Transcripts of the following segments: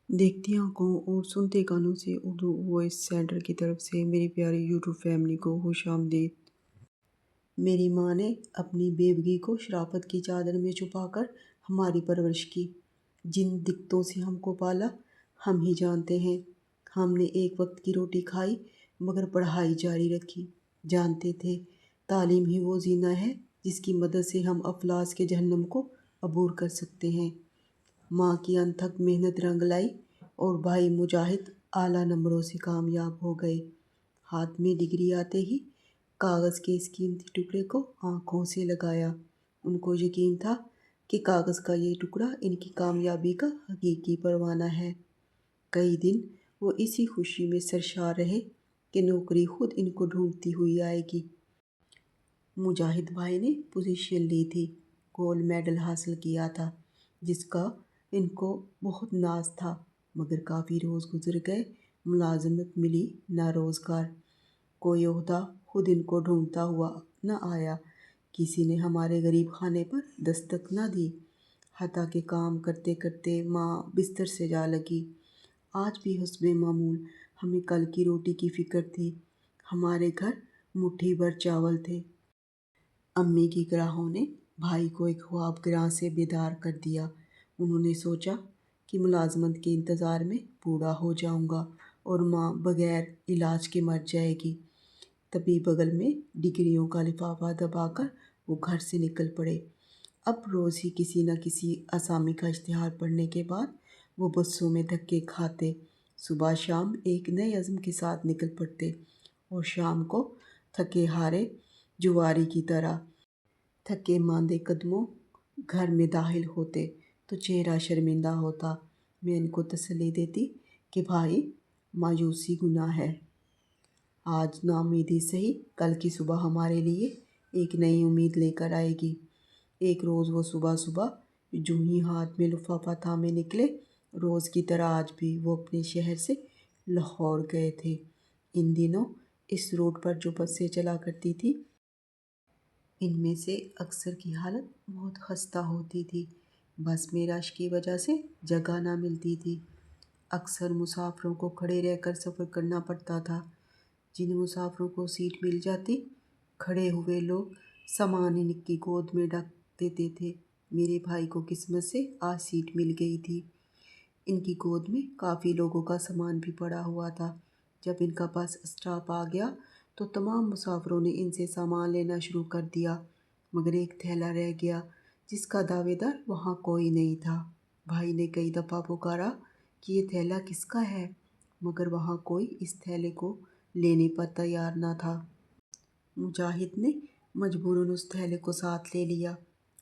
देखती आंखों और सुनते कानों से उर्दू वॉइस सेंटर की तरफ से मेरी प्यारी यूट्यूब फैमिली को खुश आमदीद। मेरी माँ ने अपनी बेवगी को शराफत की चादर में छुपाकर हमारी परवरिश की। जिन दिक्कतों से हमको पाला हम ही जानते हैं। हमने एक वक्त की रोटी खाई मगर पढ़ाई जारी रखी। जानते थे तालीम ही वो जीना है जिसकी मदद से हम अफलास के जहन्नम को अबूर कर सकते हैं। माँ की अनथक मेहनत रंग लाई और भाई मुजाहिद आला नंबरों से कामयाब हो गए। हाथ में डिग्री आते ही कागज़ के इस कीमती टुकड़े को आंखों से लगाया। उनको यकीन था कि कागज़ का ये टुकड़ा इनकी कामयाबी का हकीकी परवाना है। कई दिन वो इसी खुशी में सरशार रहे कि नौकरी खुद इनको ढूंढती हुई आएगी। मुजाहिद भाई ने पोजीशन ली थी, गोल्ड मेडल हासिल किया था, जिसका इनको बहुत नाज था। मगर काफ़ी रोज़ गुजर गए, मुलाजमत मिली ना रोज़गार। कोई ओहदा खुद इनको ढूंढता हुआ न आया। किसी ने हमारे गरीब खाने पर दस्तक न दी। हता के काम करते करते माँ बिस्तर से जा लगी। आज भी हुस्बे मामूल हमें कल की रोटी की फ़िक्र थी। हमारे घर मुट्ठी भर चावल थे। अम्मी की ग्राहों ने भाई को एक ख्वाब गिरां से बेदार कर दिया। उन्होंने सोचा कि मुलाजमत के इंतज़ार में बूढ़ा हो जाऊंगा और माँ बगैर इलाज के मर जाएगी। तभी बगल में डिग्रियों का लिफाफा दबाकर वो घर से निकल पड़े। अब रोज़ ही किसी न किसी असामी का इश्तिहार पढ़ने के बाद वो बसों में धक्के खाते। सुबह शाम एक नए अज़्म के साथ निकल पड़ते और शाम को थके हारे जुआरी की तरह थके मांदे कदमों घर में दाखिल होते तो चेहरा शर्मिंदा होता। मैं इनको तसल्ली देती कि भाई मायूसी गुनाह है। आज नाउमीदी सही, कल की सुबह हमारे लिए एक नई उम्मीद लेकर आएगी। एक रोज़ वो सुबह सुबह यूं ही हाथ में लिफाफा थामे निकले। रोज़ की तरह आज भी वो अपने शहर से लाहौर गए थे। इन दिनों इस रोड पर जो बसें चला करती थी, इनमें से अक्सर की हालत बहुत खस्ता होती थी। बस में रश की वजह से जगह ना मिलती थी। अक्सर मुसाफिरों को खड़े रहकर सफ़र करना पड़ता था। जिन मुसाफिरों को सीट मिल जाती, खड़े हुए लोग सामान इनकी गोद में ढक देते थे। मेरे भाई को किस्मत से आज सीट मिल गई थी। इनकी गोद में काफ़ी लोगों का सामान भी पड़ा हुआ था। जब इनका बस स्टॉप आ गया तो तमाम मुसाफिरों ने इनसे सामान लेना शुरू कर दिया, मगर एक थैला रह गया जिसका दावेदार वहाँ कोई नहीं था। भाई ने कई दफ़ा पुकारा कि ये थैला किसका है, मगर वहाँ कोई इस थैले को लेने पर तैयार न था। मुजाहिद ने मजबूरन उस थैले को साथ ले लिया।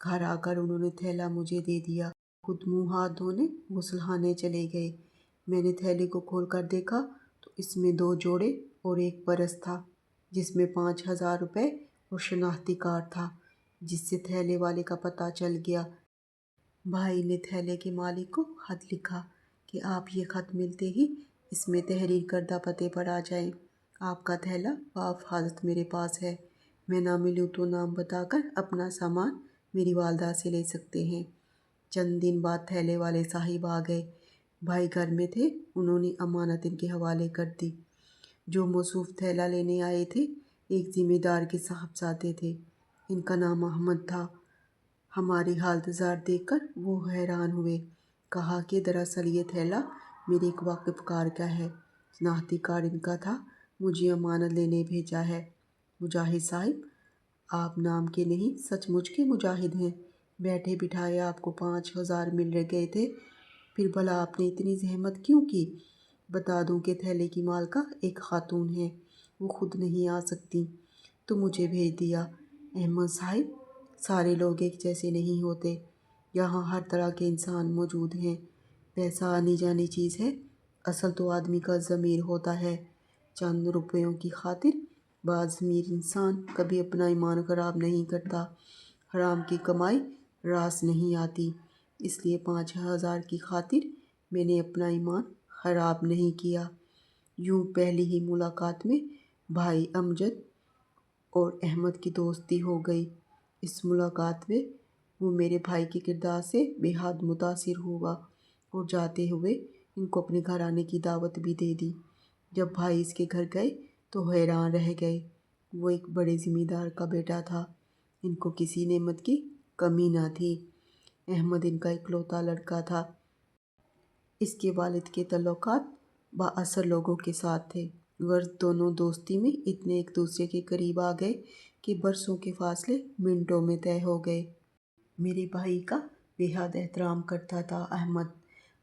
घर आकर उन्होंने थैला मुझे दे दिया। खुद मुंह हाथ धोने गुस्लखाने चले गए। मैंने थैले को खोल कर देखा तो इसमें 2 जोड़े और एक परस था, जिसमें 5,000 रुपये और शनाख्ती कार्ड था, जिससे थैले वाले का पता चल गया। भाई ने थैले के मालिक को खत लिखा कि आप ये खत मिलते ही इसमें तहरीर करदा पते पर आ जाएं। आपका थैला बाहिफाजत मेरे पास है। मैं ना मिलूँ तो नाम बताकर अपना सामान मेरी वालदा से ले सकते हैं। चंद दिन बाद थैले वाले साहिब आ गए। भाई घर में थे, उन्होंने अमानत इनके हवाले कर दी। जो मौसूफ थैला लेने आए थे एक ज़िम्मेदार के साहबजादे थे। इनका नाम अहमद था। हमारी हालत ज़ार देखकर वो हैरान हुए। कहा कि दरअसल ये थैला मेरे एक वाकिफ़कार का है। शनाख्ती कार्ड इनका था, मुझे अमानत लेने भेजा है। मुजाहिद साहिब, आप नाम के नहीं सचमुच के मुजाहिद हैं। बैठे बिठाए आपको 5,000 मिल गए थे, फिर भला आपने इतनी जहमत क्यों की? बता दूं कि थैले की मालका एक खातून है, वो खुद नहीं आ सकती तो मुझे भेज दिया। अहमद साहिब, सारे लोग एक जैसे नहीं होते। यहाँ हर तरह के इंसान मौजूद हैं। पैसा आनी जानी चीज़ है, असल तो आदमी का ज़मीर होता है। चंद रुपयों की खातिर बाज़मीर इंसान कभी अपना ईमान ख़राब नहीं करता। हराम की कमाई रास नहीं आती, इसलिए 5,000 की खातिर मैंने अपना ईमान ख़राब नहीं किया। यूँ पहली ही मुलाकात में भाई अमजद और अहमद की दोस्ती हो गई। इस मुलाकात में वो मेरे भाई के किरदार से बेहद मुतासिर हुआ और जाते हुए इनको अपने घर आने की दावत भी दे दी। जब भाई इसके घर गए तो हैरान रह गए। वो एक बड़े ज़मींदार का बेटा था। इनको किसी नेमत की कमी ना थी। अहमद इनका इकलौता लड़का था। इसके वालिद के तल्लुकात बाअसर लोगों के साथ थे। गर्ज दोनों दोस्ती में इतने एक दूसरे के करीब आ गए कि बरसों के फासले मिनटों में तय हो गए। मेरे भाई का बेहद एहतराम करता था अहमद,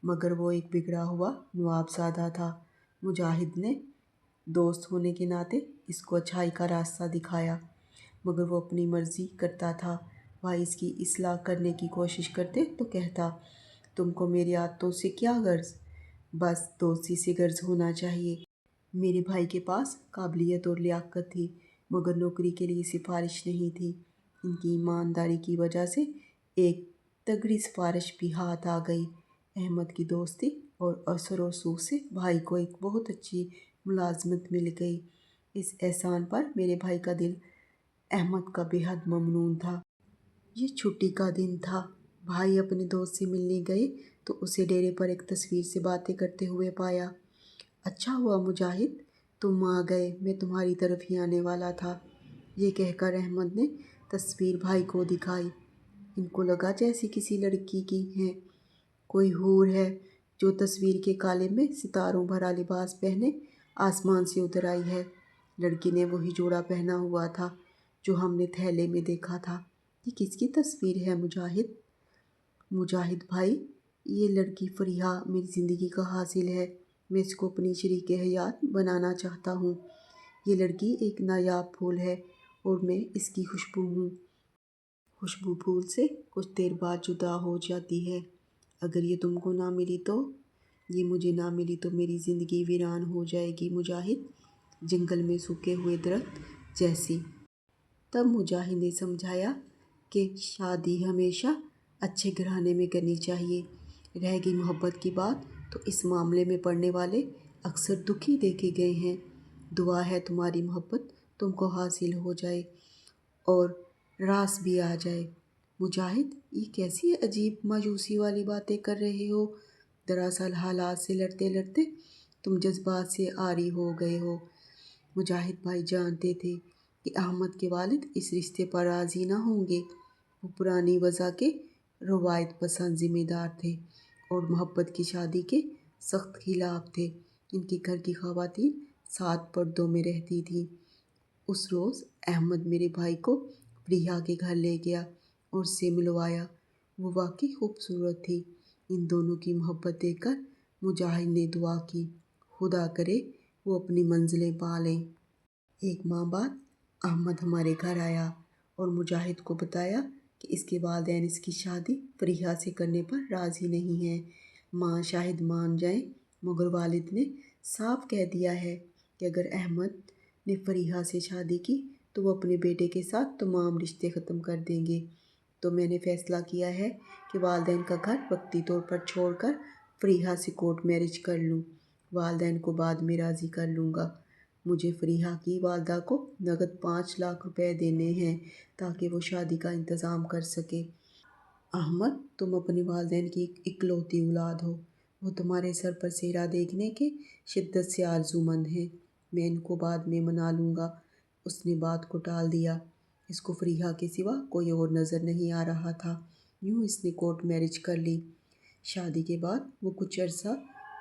मगर वो एक बिगड़ा हुआ नवाबजादा था। मुजाहिद ने दोस्त होने के नाते इसको अच्छाई का रास्ता दिखाया, मगर वो अपनी मर्ज़ी करता था। भाई इसकी इस्लाह करने की कोशिश करते तो कहता, तुमको मेरी आदतों से क्या गर्ज, बस दोस्ती से गर्ज होना चाहिए। मेरे भाई के पास काबिलियत और लियाकत थी, मगर नौकरी के लिए सिफारिश नहीं थी। इनकी ईमानदारी की वजह से एक तगड़ी सिफारिश भी हाथ आ गई। अहमद की दोस्ती और असर और सूख से भाई को एक बहुत अच्छी मुलाजमत मिल गई। इस एहसान पर मेरे भाई का दिल अहमद का बेहद ममनून था। ये छुट्टी का दिन था। भाई अपने दोस्त से मिलने गए तो उसे डेरे पर एक तस्वीर से बातें करते हुए पाया। अच्छा हुआ मुजाहिद, तुम आ गए, मैं तुम्हारी तरफ ही आने वाला था। ये कहकर अहमद ने तस्वीर भाई को दिखाई। इनको लगा जैसे किसी लड़की की है। कोई हूर है जो तस्वीर के काले में सितारों भरा लिबास पहने आसमान से उतर आई है। लड़की ने वही जोड़ा पहना हुआ था जो हमने थैले में देखा था। ये किसकी तस्वीर है मुजाहिद? मुजाहिद भाई, ये लड़की फरीहा मेरी ज़िंदगी का हासिल है। मैं इसको अपनी शरीक हयात बनाना चाहता हूँ। ये लड़की एक नायाब फूल है और मैं इसकी खुशबू हूँ। खुशबू फूल से कुछ देर बाद जुदा हो जाती है। अगर ये तुमको ना मिली तो, ये मुझे ना मिली तो मेरी ज़िंदगी वीरान हो जाएगी मुजाहिद, जंगल में सूखे हुए दरख्त जैसी। तब मुजाहिद ने समझाया कि शादी हमेशा अच्छे घराने में करनी चाहिए। रह गई मोहब्बत की बात तो इस मामले में पड़ने वाले अक्सर दुखी देखे गए हैं। दुआ है तुम्हारी मोहब्बत तुमको हासिल हो जाए और रास भी आ जाए। मुजाहिद, ये कैसी अजीब मायूसी वाली बातें कर रहे हो? दरअसल हालात से लड़ते लड़ते तुम जज्बात से आरी हो गए हो। मुजाहिद भाई जानते थे कि अहमद के वालिद इस रिश्ते पर राज़ी ना होंगे। वो पुरानी वज़ा के रवायत पसंद ज़िम्मेदार थे और मोहब्बत की शादी के सख्त खिलाफ थे। इनके घर की ख़वातीन 7 पर्दों में रहती थीं। उस रोज़ अहमद मेरे भाई को प्रिया के घर ले गया और उससे मिलवाया। वो वाकई खूबसूरत थी। इन दोनों की मोहब्बत देखकर मुजाहिद ने दुआ की, खुदा करे वो अपनी मंजिलें पा लें। एक माह बाद अहमद हमारे घर आया और मुजाहिद को बताया कि इसके वालिदैन इसकी शादी फरीहा से करने पर राज़ी नहीं हैं। माँ शायद मान जाएं, मगर वालिद ने साफ कह दिया है कि अगर अहमद ने फरीहा से शादी की तो वो अपने बेटे के साथ तमाम रिश्ते ख़त्म कर देंगे। तो मैंने फ़ैसला किया है कि वालिदैन का घर वक्ती तौर पर छोड़कर फरीहा से कोर्ट मैरिज कर लूँ। वालिदैन को बाद में राज़ी कर लूँगा। मुझे फरीहा की वालदा को नगद 5 लाख रुपए देने हैं ताकि वो शादी का इंतज़ाम कर सके। अहमद, तुम अपने वालिदैन की इकलौती औलाद हो। वो तुम्हारे सर पर सेहरा देखने के शिद्दत से आरज़ूमंद हैं। मैं इनको बाद में मना लूँगा। उसने बात को टाल दिया। इसको फरीहा के सिवा कोई और नज़र नहीं आ रहा था। यूँ इसने कोर्ट मैरिज कर ली। शादी के बाद वो कुछ अरसा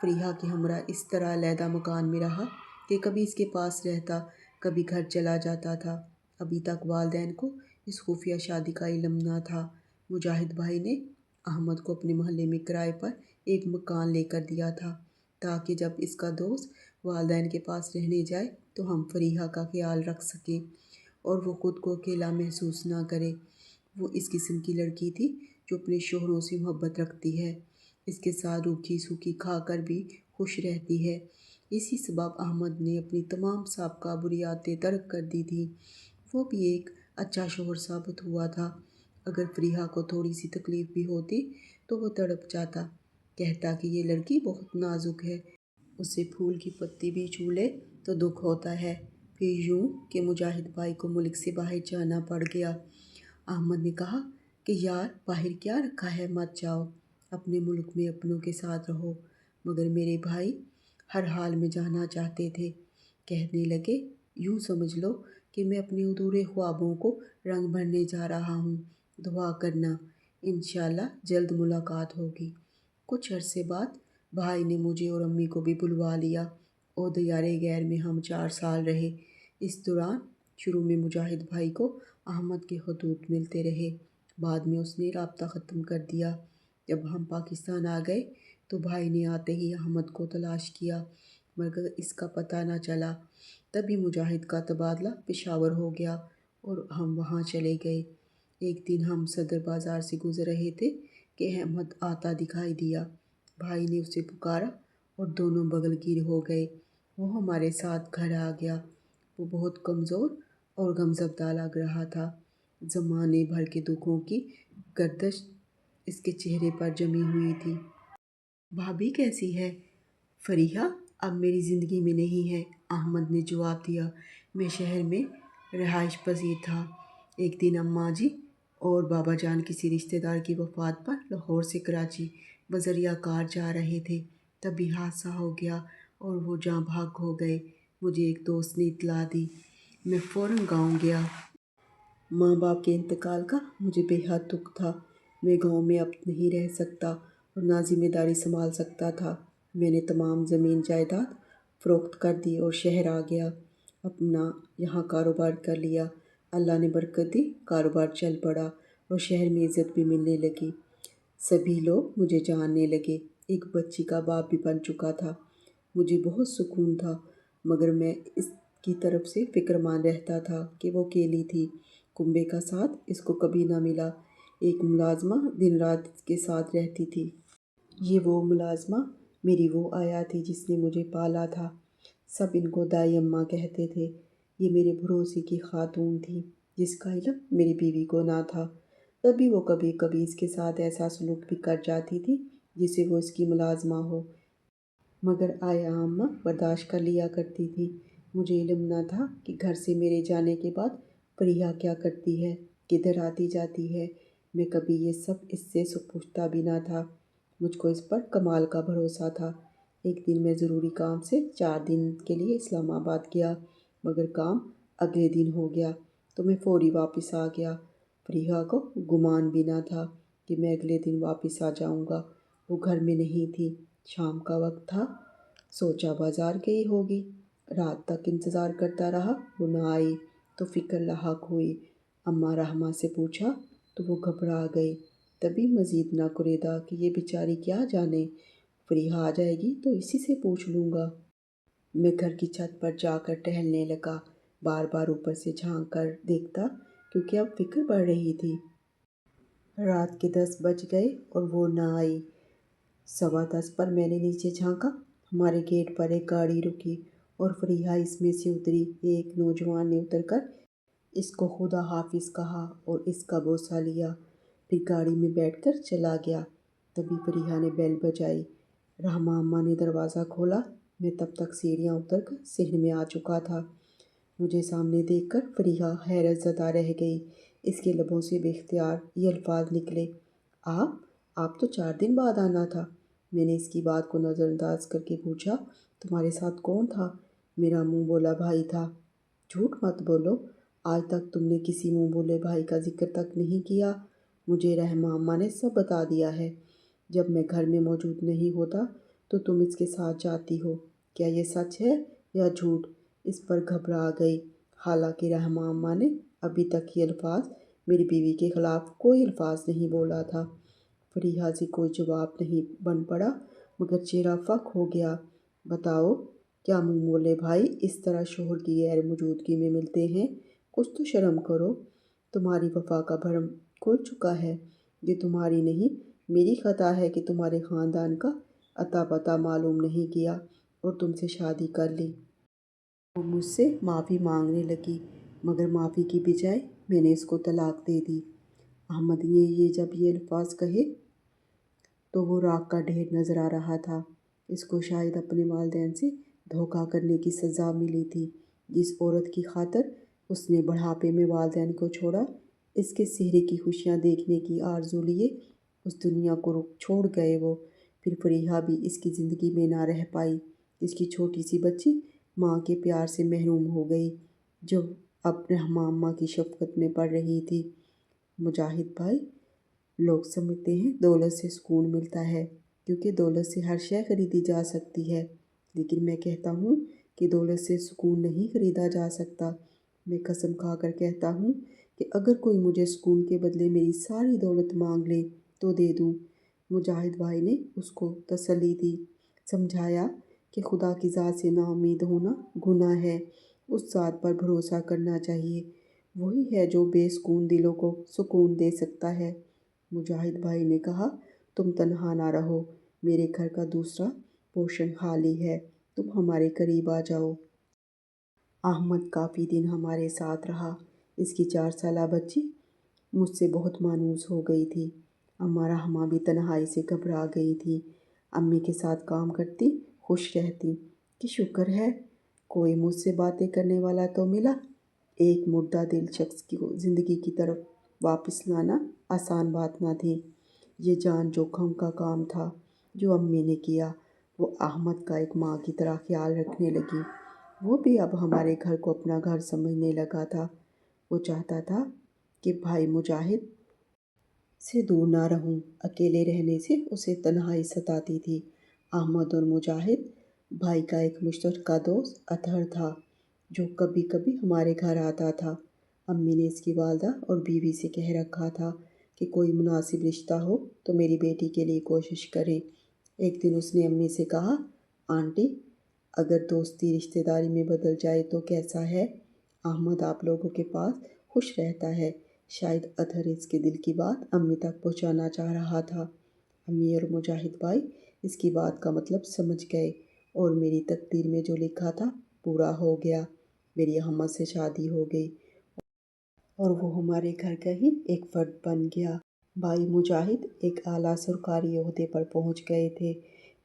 फरीहा के हमरा इस तरह अलहदा मकान में रहा कि कभी इसके पास रहता, कभी घर चला जाता था। अभी तक वालिदैन को इस खुफिया शादी का इल्म न था। मुजाहिद भाई ने अहमद को अपने मोहल्ले में किराए पर एक मकान लेकर दिया था ताकि जब इसका दोस्त वालिदैन के पास रहने जाए तो हम फरीहा का ख्याल रख सकें और वो खुद को अकेला महसूस ना करे। वो इस किस्म की लड़की थी जो अपने शोहरों से मोहब्बत रखती है, इसके साथ रूखी सूखी खाकर भी खुश रहती है। इसी सबब अहमद ने अपनी तमाम साबका बुरी आदतें तर्क कर दी थी। वो भी एक अच्छा शोहर साबित हुआ था। अगर फरीहा को थोड़ी सी तकलीफ़ भी होती तो वो तड़प जाता, कहता कि ये लड़की बहुत नाजुक है, उसे फूल की पत्ती भी छू ले तो दुख होता है। फिर यूँ कि मुजाहिद भाई को मुल्क से बाहर जाना पड़ गया। अहमद ने कहा कि यार बाहर क्या रखा है, मत जाओ, अपने मुल्क में अपनों के साथ रहो। مگر میرے بھائی ہر حال میں جانا چاہتے تھے۔ کہنے لگے، یوں سمجھ لو کہ میں اپنے ادھورے خوابوں کو رنگ بھرنے جا رہا ہوں، دعا کرنا، انشاءاللہ جلد ملاقات ہوگی۔ کچھ عرصے بعد بھائی نے مجھے اور امی کو بھی بلوا لیا اور دیار غیر میں ہم 4 سال رہے۔ اس دوران شروع میں مجاہد بھائی کو احمد کے خطوط ملتے رہے، بعد میں اس نے رابطہ ختم کر دیا۔ جب ہم پاکستان آ گئے تو بھائی نے آتے ہی احمد کو تلاش کیا، مگر اس کا پتہ نہ چلا۔ تبھی مجاہد کا تبادلہ پشاور ہو گیا اور ہم وہاں چلے گئے۔ ایک دن ہم صدر بازار سے گزر رہے تھے کہ احمد آتا دکھائی دیا۔ بھائی نے اسے پکارا اور دونوں بغل گیر ہو گئے۔ وہ ہمارے ساتھ گھر آ گیا۔ وہ بہت کمزور اور غمزدہ لگ رہا تھا۔ زمانے بھر کے دکھوں کی گردش اس کے چہرے پر جمی ہوئی تھی۔ بھابی کیسی ہے؟ فریحہ اب میری زندگی میں نہیں ہے، احمد نے جواب دیا۔ میں شہر میں رہائش پذیر تھا۔ ایک دن اماں جی اور بابا جان کسی رشتہ دار کی وفات پر لاہور سے کراچی بذریعہ کار جا رہے تھے۔ تبھی حادثہ ہو گیا اور وہ جاں بحق ہو گئے۔ مجھے ایک دوست نے اطلاع دی۔ میں فوراً گاؤں گیا۔ ماں باپ کے انتقال کا مجھے بے حد دکھ تھا۔ میں گاؤں میں اب نہیں رہ سکتا اور نہ ذمہ داری سنبھال سکتا تھا۔ میں نے تمام زمین جائیداد فروخت کر دی اور شہر آ گیا۔ اپنا یہاں کاروبار کر لیا۔ اللہ نے برکت دی، کاروبار چل پڑا اور شہر میں عزت بھی ملنے لگی۔ سبھی لوگ مجھے جاننے لگے۔ ایک بچی کا باپ بھی بن چکا تھا۔ مجھے بہت سکون تھا، مگر میں اس کی طرف سے فکرمند رہتا تھا کہ وہ اکیلی تھی۔ کنبے کا ساتھ اس کو کبھی نہ ملا۔ ایک ملازمہ دن رات اس کے ساتھ رہتی تھی۔ یہ وہ ملازمہ میری وہ آیا تھی جس نے مجھے پالا تھا۔ سب ان کو دائی اماں کہتے تھے۔ یہ میرے بھروسے کی خاتون تھی جس کا علم میری بیوی کو نہ تھا۔ تب بھی وہ کبھی کبھی اس کے ساتھ ایسا سلوک بھی کر جاتی تھی جسے وہ اس کی ملازمہ ہو، مگر آیا اماں برداشت کر لیا کرتی تھی۔ مجھے علم نہ تھا کہ گھر سے میرے جانے کے بعد فریحہ کیا کرتی ہے، کدھر آتی جاتی ہے۔ میں کبھی یہ سب اس سے پوچھتا بھی نہ تھا۔ مجھ کو اس پر کمال کا بھروسہ تھا۔ ایک دن میں ضروری کام سے 4 دن کے لیے اسلام آباد گیا، مگر کام اگلے دن ہو گیا تو میں فوری واپس آ گیا۔ فریحہ کو گمان بھی نہ تھا کہ میں اگلے دن واپس آ جاؤں گا۔ وہ گھر میں نہیں تھی۔ شام کا وقت تھا، سوچا بازار گئی ہوگی۔ رات تک انتظار کرتا رہا، وہ نہ آئی تو فکر لاحق ہوئی۔ اماں رحمہ سے پوچھا تو وہ گھبرا گئی۔ تبھی مزید نہ کریدا کہ یہ بیچاری کیا جانے، فریحہ آ جائے گی تو اسی سے پوچھ لوں گا۔ میں گھر کی چھت پر جا کر ٹہلنے لگا، بار بار اوپر سے جھانک کر دیکھتا کیونکہ اب فکر بڑھ رہی تھی۔ رات کے 10 بج گئے اور وہ نہ آئی۔ 10:15 پر میں نے نیچے جھانکا۔ ہمارے گیٹ پر ایک گاڑی رکی اور فریحہ اس میں سے اتری۔ ایک نوجوان نے اتر کر اس کو خدا حافظ کہا اور اس کا بوسہ لیا، پھر گاڑی میں بیٹھ کر چلا گیا۔ تبھی فریحہ نے بیل بجائی۔ رحمہ اماں نے دروازہ کھولا۔ میں تب تک سیڑھیاں اتر کر صحن میں آ چکا تھا۔ مجھے سامنے دیکھ کر فریحہ حیرت زدہ رہ گئی۔ اس کے لبوں سے بے اختیار یہ الفاظ نکلے، آپ تو 4 دن بعد آنا تھا۔ میں نے اس کی بات کو نظر انداز کر کے پوچھا، تمہارے ساتھ کون تھا؟ میرا منہ بولا بھائی تھا۔ جھوٹ مت بولو، آج تک تم نے کسی منہ بولے بھائی کا ذکر تک نہیں کیا۔ مجھے رحمہ اماں نے سب بتا دیا ہے۔ جب میں گھر میں موجود نہیں ہوتا تو تم اس کے ساتھ جاتی ہو، کیا یہ سچ ہے یا جھوٹ؟ اس پر گھبرا گئی۔ حالانکہ رحمہ اماں نے ابھی تک یہ الفاظ میری بیوی کے خلاف کوئی الفاظ نہیں بولا تھا۔ فریحہ سے کوئی جواب نہیں بن پڑا، مگر چہرہ فک ہو گیا۔ بتاؤ، کیا منہ بولے بھائی اس طرح شوہر کی غیر موجودگی میں ملتے ہیں؟ کچھ تو شرم کرو۔ تمہاری وفا کا بھرم کھل چکا ہے۔ یہ تمہاری نہیں، میری خطا ہے کہ تمہارے خاندان کا اتا پتہ معلوم نہیں کیا اور تم سے شادی کر لی۔ وہ مجھ سے معافی مانگنے لگی، مگر معافی کی بجائے میں نے اس کو طلاق دے دی۔ احمد نے جب یہ الفاظ کہے تو وہ راکھ کا ڈھیر نظر آ رہا تھا۔ اس کو شاید اپنے والدین سے دھوکہ کرنے کی سزا ملی تھی۔ جس عورت کی خاطر اس نے بڑھاپے میں والدین کو چھوڑا، اس کے چہرے کی خوشیاں دیکھنے کی آرزو لیے اس دنیا کو چھوڑ گئے وہ، پھر فریحہ بھی اس کی زندگی میں نہ رہ پائی۔ اس کی چھوٹی سی بچی ماں کے پیار سے محروم ہو گئی، جو اب رحمٰ ماں کی شفقت میں پڑ رہی تھی۔ مجاہد بھائی، لوگ سمجھتے ہیں دولت سے سکون ملتا ہے، کیونکہ دولت سے ہر شے خریدی جا سکتی ہے، لیکن میں کہتا ہوں کہ دولت سے سکون نہیں خریدا جا سکتا۔ میں قسم کھا کر کہتا ہوں کہ اگر کوئی مجھے سکون کے بدلے میری ساری دولت مانگ لے تو دے دوں۔ مجاہد بھائی نے اس کو تسلی دی، سمجھایا کہ خدا کی ذات سے نا امید ہونا گناہ ہے، اس ذات پر بھروسہ کرنا چاہیے، وہی ہے جو بے سکون دلوں کو سکون دے سکتا ہے۔ مجاہد بھائی نے کہا، تم تنہا نہ رہو، میرے گھر کا دوسرا پورشن خالی ہے، تم ہمارے قریب آ جاؤ۔ احمد کافی دن ہمارے ساتھ رہا۔ اس کی 4 سالہ بچی مجھ سے بہت مانوس ہو گئی تھی۔ اماں رحمٰ بھی تنہائی سے گھبرا گئی تھی۔ امی کے ساتھ کام کرتی، خوش رہتی کہ شکر ہے کوئی مجھ سے باتیں کرنے والا تو ملا۔ ایک مردہ دل شخص کو زندگی کی طرف واپس لانا آسان بات نہ تھی۔ یہ جان جوکھم کا کام تھا جو امی نے کیا۔ وہ احمد کا ایک ماں کی طرح خیال رکھنے لگی۔ وہ بھی اب ہمارے گھر کو اپنا گھر سمجھنے لگا تھا۔ وہ چاہتا تھا کہ بھائی مجاہد سے دور نہ رہوں۔ اکیلے رہنے سے اسے تنہائی ستاتی تھی۔ احمد اور مجاہد بھائی کا ایک مشترکہ دوست اطہر تھا، جو کبھی کبھی ہمارے گھر آتا تھا۔ امی نے اس کی والدہ اور بیوی سے کہہ رکھا تھا کہ کوئی مناسب رشتہ ہو تو میری بیٹی کے لیے کوشش کریں۔ ایک دن اس نے امی سے کہا، آنٹی، اگر دوستی رشتہ داری میں بدل جائے تو کیسا ہے؟ احمد آپ لوگوں کے پاس خوش رہتا ہے۔ شاید اطہر اس کے دل کی بات امی تک پہنچانا چاہ رہا تھا۔ امی اور مجاہد بھائی اس کی بات کا مطلب سمجھ گئے، اور میری تقدیر میں جو لکھا تھا پورا ہو گیا۔ میری احمد سے شادی ہو گئی اور وہ ہمارے گھر کا ہی ایک فرد بن گیا۔ بھائی مجاہد ایک اعلیٰ سرکاری عہدے پر پہنچ گئے تھے۔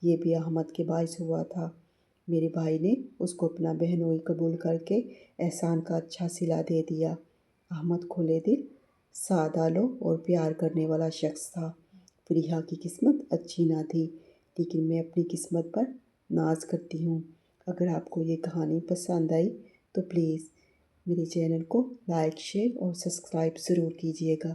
یہ بھی احمد کے باعث ہوا تھا۔ میرے بھائی نے اس کو اپنا بہنوئی قبول کر کے احسان کا اچھا صلہ دے دیا۔ احمد کھلے دل، سادہ لوح اور پیار کرنے والا شخص تھا۔ فریحہ کی قسمت اچھی نہ تھی، لیکن میں اپنی قسمت پر ناز کرتی ہوں۔ اگر آپ کو یہ کہانی پسند آئی تو پلیز میرے چینل کو لائک، شیئر اور سبسکرائب ضرور کیجیے گا۔